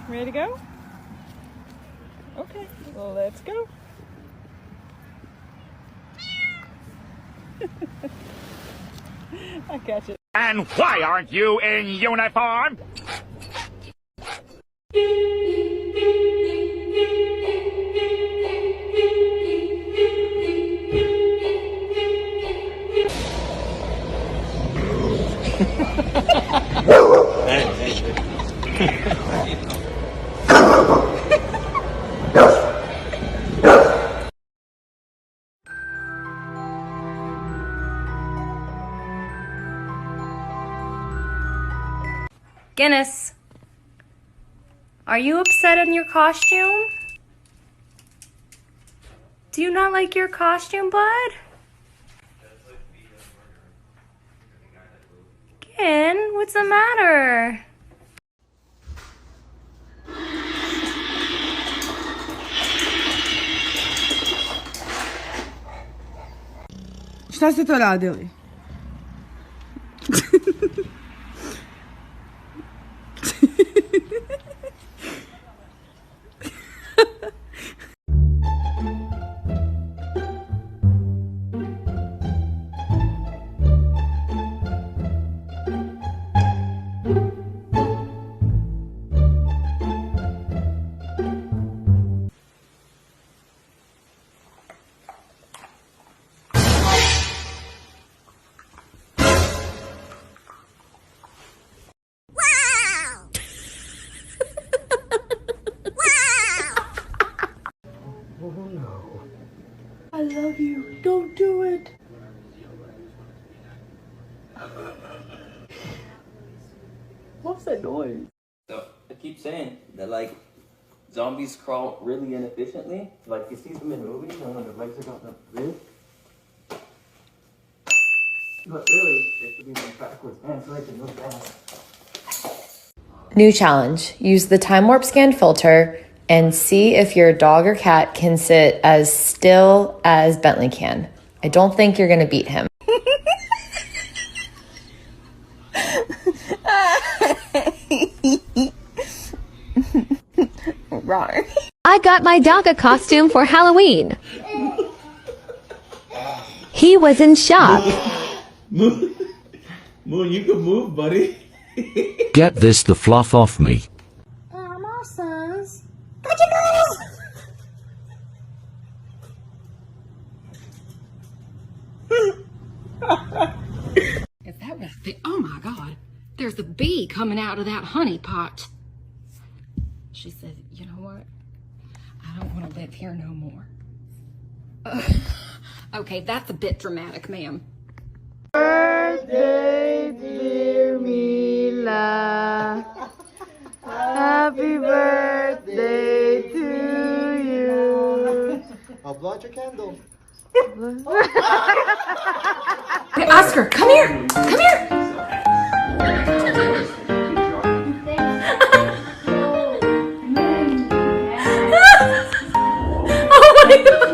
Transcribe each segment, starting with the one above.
Ready to go? Okay, well, let's go. I catch it. And why aren't you in uniform? Guinness, are you upset in your costume? Do you not like your costume, bud? Gin, what's the matter? Šta ste to radili? I love you. Don't do it. What's that noise? So I keep saying that like zombies crawl really inefficiently. Like you see them in movies and when their legs are going up this. But really, they have to be moved backwards and so they can move down. New challenge. Use the time warp scan filter and see if your dog or cat can sit as still as Bentley can. I don't think you're gonna beat him. I got my dog a costume for Halloween. He was in shock. Moon, you can move, buddy. Get this the fluff off me. If that was the, oh my God, there's a bee coming out of that honey pot. She said, you know what? I don't want to live here no more. Okay, that's a bit dramatic, ma'am. Birthday, dear Mila. Happy birthday to you. I'll blow out your candle. Hey, Oscar, come here! Come here! Oh my God!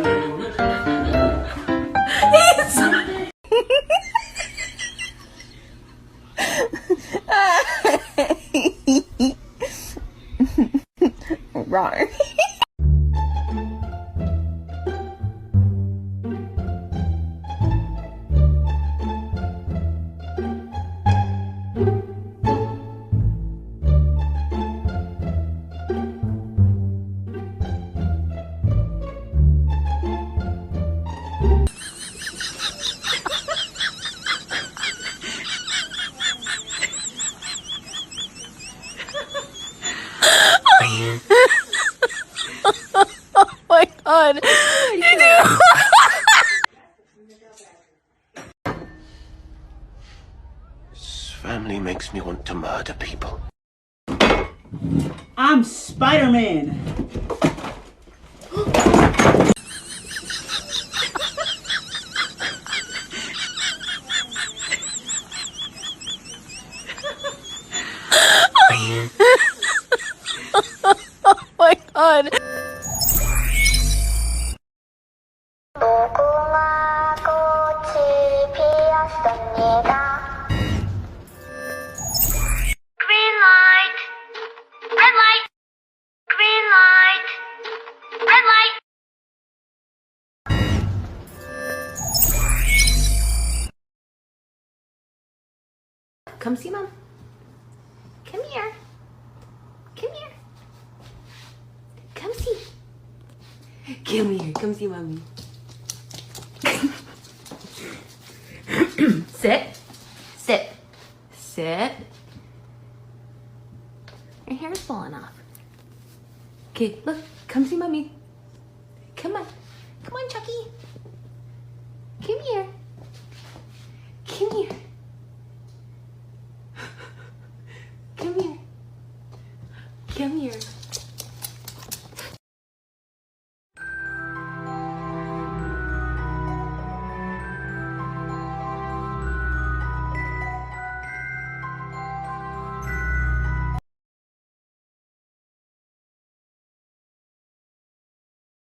Right. Oh my God. You do. This family makes me want to murder people. I'm Spider-Man. Oh my God. Come see Mom. Come here. Come here. Come see. Come here. Come see Mommy. Sit. Sit. Sit. Your hair's falling off. Okay, look. Come see Mommy. Come on. Come on, Chucky. Come here. Come here. Come here. Come here.